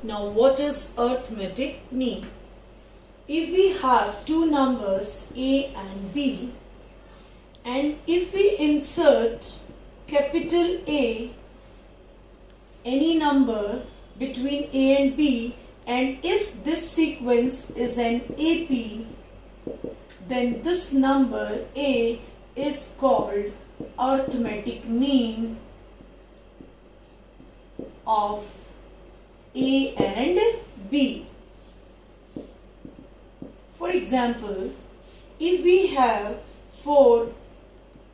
Now what is arithmetic mean? If we have two numbers A and B, and if we insert capital A, any number between A and B, and if this sequence is an AP, then this number A is called arithmetic mean of A and B. For example, if we have 4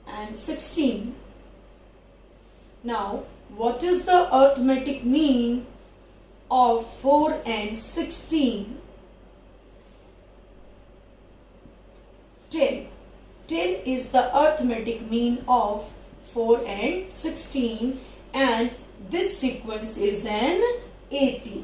and 16, now what is the arithmetic mean of 4 and 16? 10. 10 is the arithmetic mean of 4 and 16, and this sequence is an AP.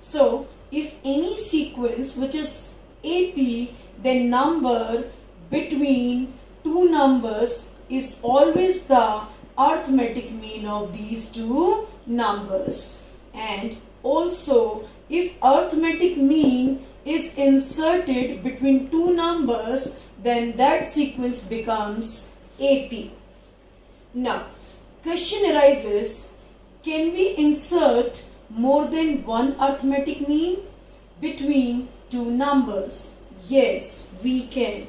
So, if any sequence which is AP, then number between two numbers is always the arithmetic mean of these two numbers. And also, if arithmetic mean is inserted between two numbers, then that sequence becomes AP. Now, question arises, can we insert more than one arithmetic mean between two numbers? Yes, we can.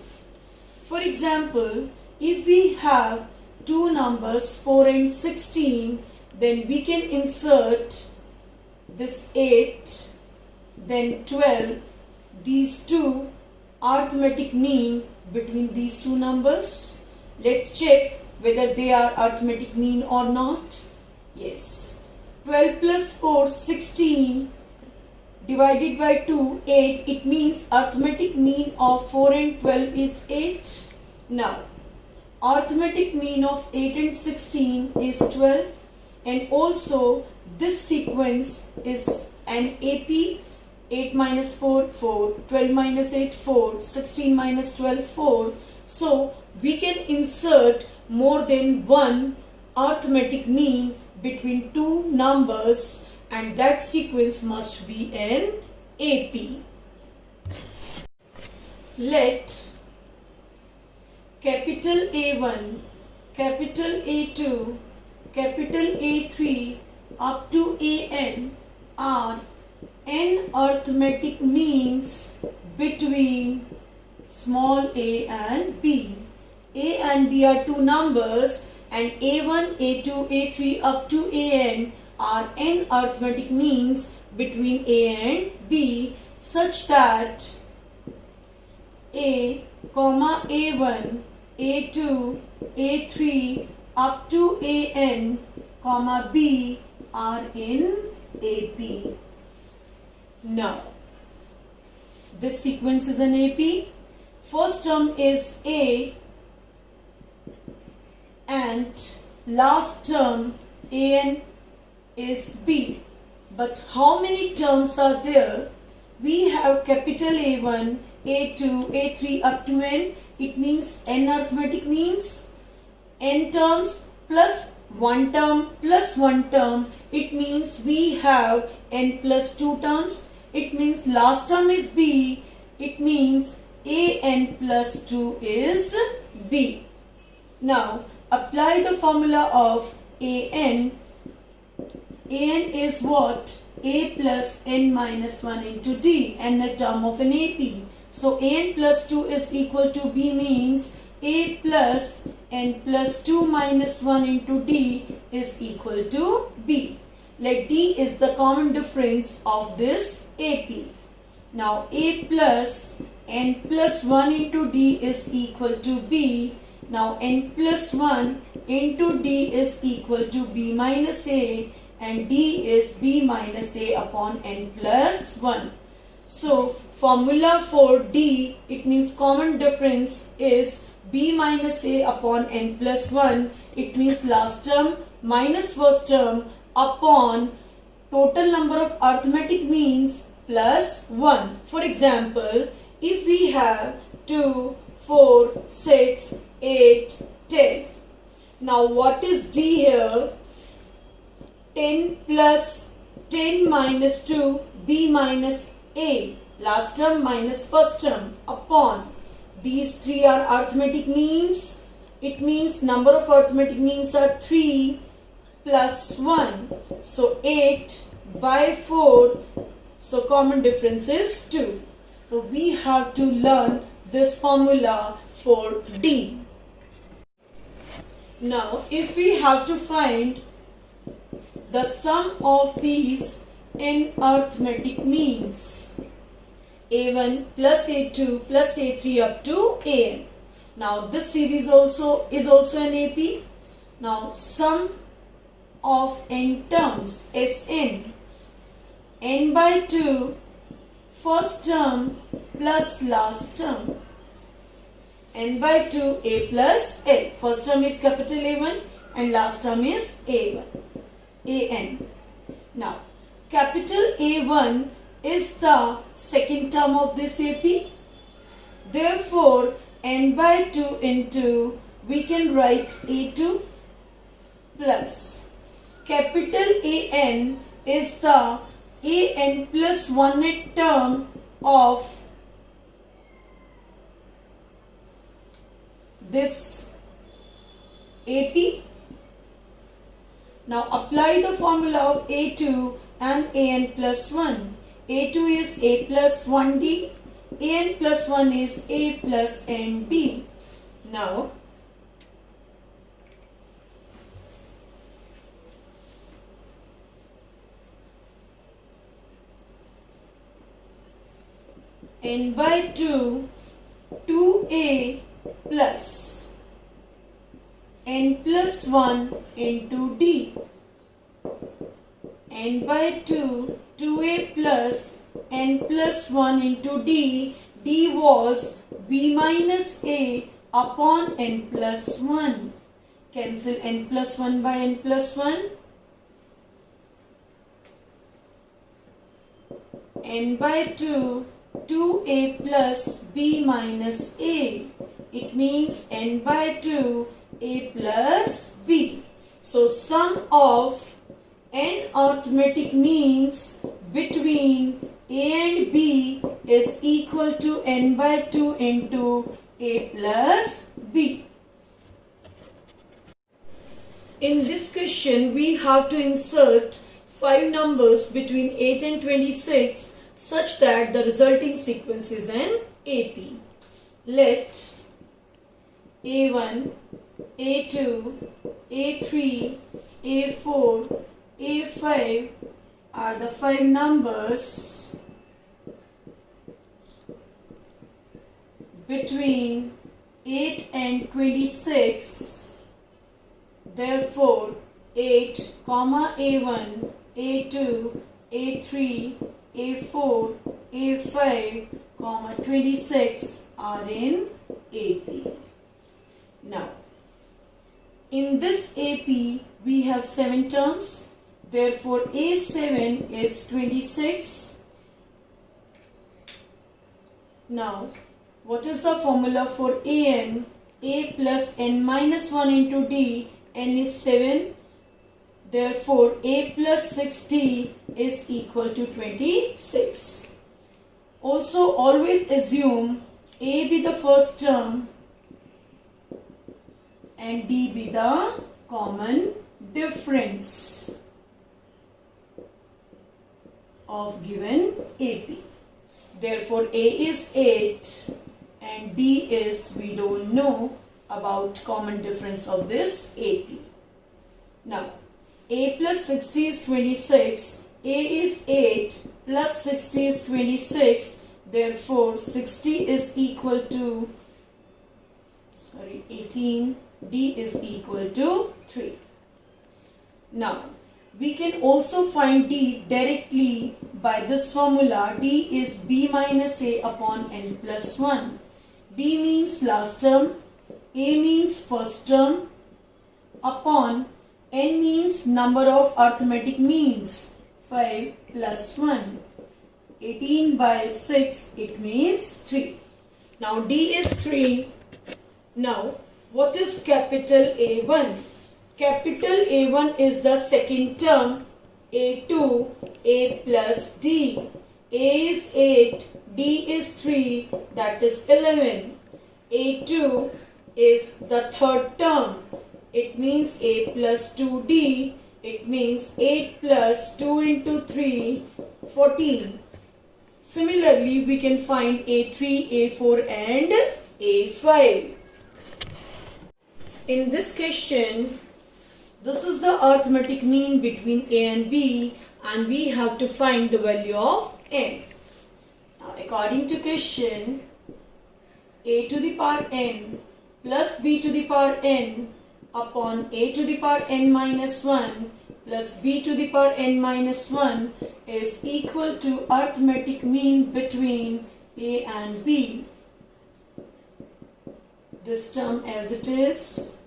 For example, if we have two numbers 4 and 16, then we can insert this 8, then 12, these two arithmetic mean between these two numbers. Let's check whether they are arithmetic mean or not. Yes. 12 plus 4, 16, divided by 2, 8. It means arithmetic mean of 4 and 12 is 8. Now, arithmetic mean of 8 and 16 is 12. And also, this sequence is an AP. 8 minus 4, 4. 12 minus 8, 4. 16 minus 12, 4. So, we can insert more than one arithmetic mean between two numbers, and that sequence must be an AP. Let capital A1, capital A2, capital A3 up to AN are n arithmetic means between small a and b. A and b are two numbers, and A1, A2, A3 up to AN are n arithmetic means between A and B, such that A, A1, A2, A3 up to AN, B are in AP. Now, this sequence is an AP. First term is A and last term AN is B. But how many terms are there? We have capital A1, A2, A3 up to N. It means n arithmetic means. N terms plus one term plus one term. It means we have n plus 2 terms. It means last term is B. It means AN plus 2 is B. Now, apply the formula of AN. AN is what? A plus n minus 1 into D, and a term of an AP. So, AN plus 2 is equal to B means A plus n plus 2 minus 1 into D is equal to B. Let D is the common difference of this AP. Now, A plus n plus 1 into D is equal to B. Now, n plus 1 into D is equal to B minus A, and D is B minus A upon n plus 1. So, formula for D, it means common difference is B minus A upon n plus 1. It means last term minus first term upon total number of arithmetic means plus 1. For example, if we have 2, 4, 6, 8, 10. Now what is D here? 10 plus 10 minus 2, b minus a, last term minus first term, upon these three are arithmetic means. It means number of arithmetic means are 3 plus 1. So 8 by 4. So common difference is 2. So we have to learn this formula for D. Now if we have to find the sum of these n arithmetic means, a1 plus a2 plus a3 up to an. Now this series also is also an AP. Now sum of n terms, Sn, n by 2, first term plus last term, n by 2 a plus l. First term is capital A1 and last term is A1, an. Now capital A1 is the second term of this AP. Therefore n by 2 into, we can write A2 plus capital AN is the an plus 1th term of this AP. Now apply the formula of A2 and an plus 1. A2 is a plus 1d, an plus 1 is a plus nd. Now n by 2, 2a plus n plus 1 into d. N by 2, 2a plus n plus 1 into d. d was b minus a upon n plus 1. Cancel n plus 1 by n plus 1. N by 2, 2a plus b minus a. It means n by 2 a plus b. So sum of n arithmetic means between a and b is equal to n by 2 into a plus b. In this question we have to insert 5 numbers between 8 and 26 such that the resulting sequence is an AP. Let A1, A2, A3, A4, A5 are the 5 numbers between 8 and 26. Therefore, 8, A1, A2, A3, A4, A5, 26 are in AP. Now, in this AP, we have 7 terms. Therefore, A7 is 26. Now, what is the formula for AN? A plus n minus 1 into d. N is 7. Therefore, a plus 60 is equal to 26. Also, always assume a be the first term and d be the common difference of given AP. Therefore, a is 8 and d is, we don't know about common difference of this AP. Now, a plus 60 is 26, a is 8 plus 60 is 26, therefore 60 is equal to 18, d is equal to 3. Now, we can also find d directly by this formula. D is b minus a upon n plus 1. b means last term, a means first term, upon n means number of arithmetic means, 5 plus 1. 18 by 6, it means 3. Now d is 3. Now what is capital A1? Capital A1 is the second term A2, A plus D. A is 8, D is 3, that is 11. A2 is the third term. It means A plus 2D. It means 8 plus 2 into 3, 14. Similarly, we can find A3, A4 and A5. In this question, this is the arithmetic mean between A and B, and we have to find the value of n. Now, according to question, A to the power n plus B to the power n upon A to the power n minus 1 plus B to the power n minus 1 is equal to arithmetic mean between A and B. This term as it is.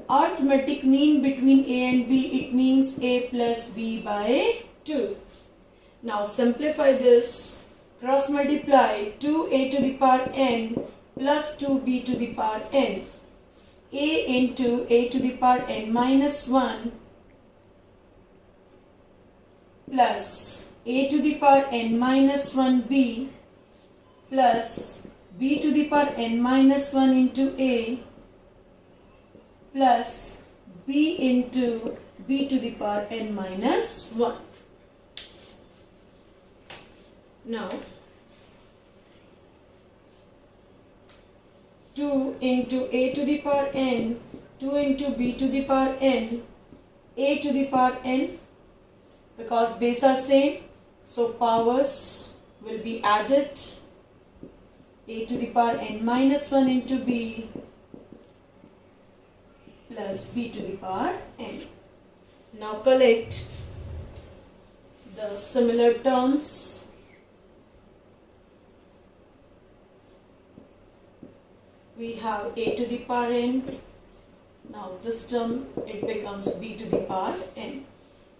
Arithmetic mean between A and B, it means A plus B by 2. Now simplify this. Cross multiply 2A to the power n plus 2B to the power n. A into A to the power n minus 1 plus A to the power n minus 1B plus B to the power n minus 1 into A plus B into B to the power n minus 1. Now 2 into A to the power n, 2 into B to the power n, A to the power n, because base are same, so powers will be added. A to the power n minus 1 into B plus B to the power n. Now collect the similar terms. We have A to the power n. Now this term, it becomes B to the power n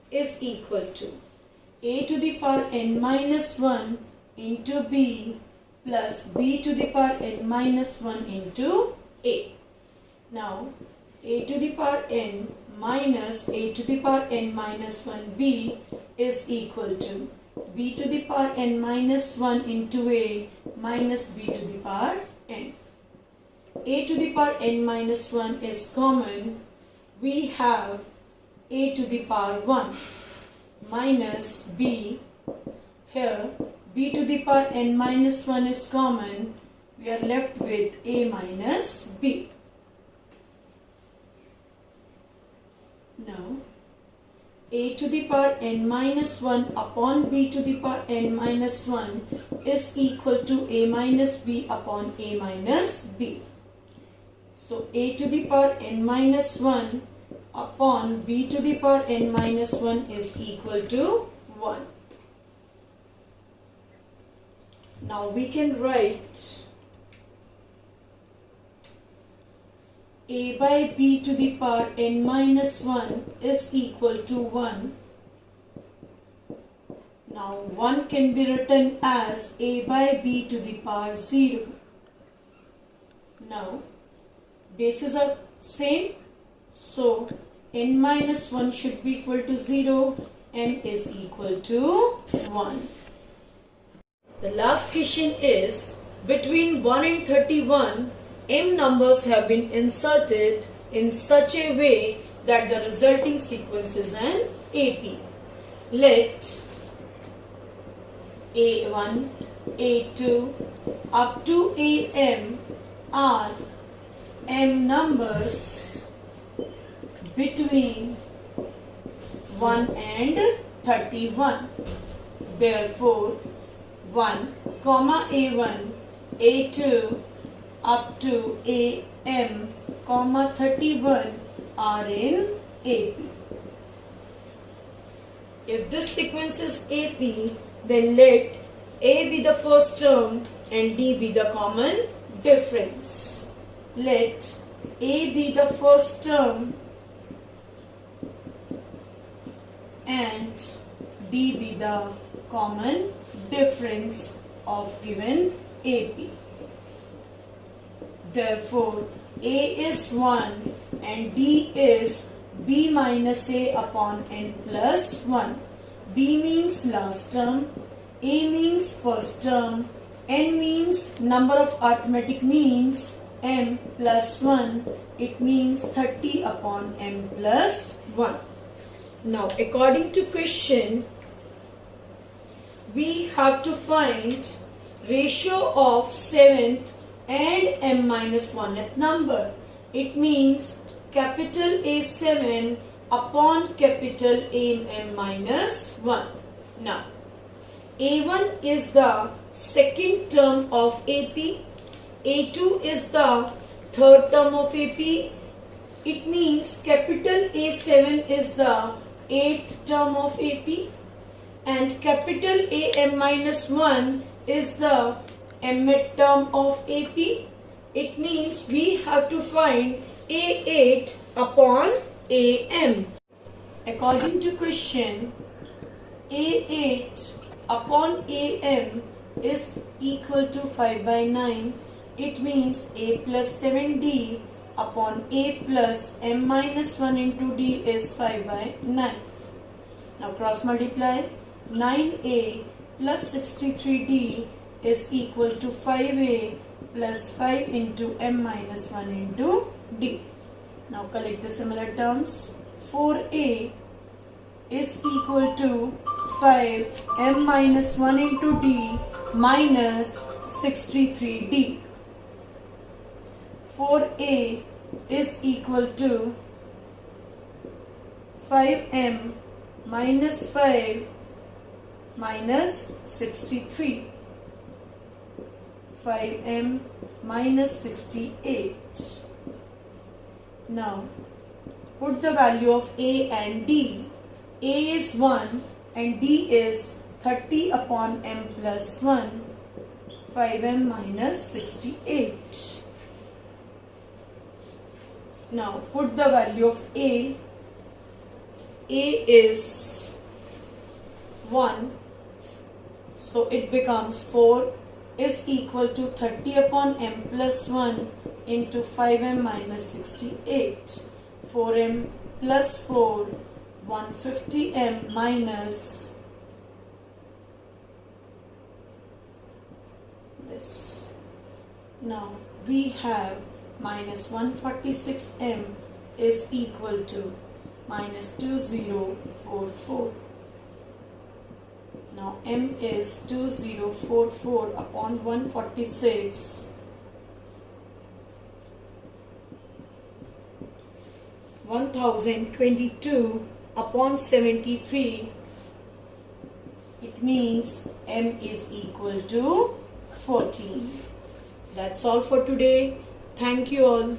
is equal to A to the power n minus 1 into B plus B to the power n minus 1 into A. Now A to the power n minus A to the power n minus 1B is equal to B to the power n minus 1 into A minus B to the power n. A to the power n minus 1 is common. We have A to the power 1 minus B. Here B to the power n minus 1 is common. We are left with A minus B. Now A to the power n minus 1 upon B to the power n minus 1 is equal to A minus B upon A minus B. So A to the power n minus 1 upon B to the power n minus 1 is equal to 1. Now we can write A by B to the power n minus 1 is equal to 1. Now 1 can be written as A by B to the power 0. Now bases are same, so n minus 1 should be equal to 0, n is equal to 1. The last question is, between 1 and 31, m numbers have been inserted in such a way that the resulting sequence is an AP. Let A1, A2 up to AM are m numbers between 1 and 31. Therefore, 1, A1, A2 up to AM, 31 are in AP. If this sequence is AP, then let A be the first term and D be the common difference. Let A be the first term and D be the common difference of given AP. Therefore, A is 1 and D is b minus a upon n plus 1. b means last term, a means first term, n means number of arithmetic means, m plus 1, it means 30 upon m plus 1. Now according to question, we have to find ratio of 7th and m minus 1th number. It means capital A7 upon capital AM minus 1. Now, A1 is the second term of AP, A2 is the third term of AP. It means capital A7 is the 8th term of AP and capital AM minus 1 is the mth term of AP. It means we have to find A8 upon AM. According to question, A8 upon AM is equal to 5 by 9. It means A plus 7D upon A plus M minus 1 into D is 5 by 9. Now cross multiply. 9A plus 63D is equal to 5A plus 5 into M minus 1 into D. Now collect the similar terms. 4A is equal to 5 M minus 1 into D minus 63D. 4A is equal to 5M minus 5 minus 63. 5M minus 68. Now put the value of A and D. A is 1 and D is 30 upon M plus 1. 5M minus 68. Now put the value of A. A is 1, so it becomes 4 is equal to 30 upon M plus 1 into 5M minus 68. 4M plus 4, 150M minus this. Now we have minus 146M is equal to minus 2044. Now M is 2044 upon 146. 1022 upon 73. It means M is equal to 14. That's all for today. Thank you all.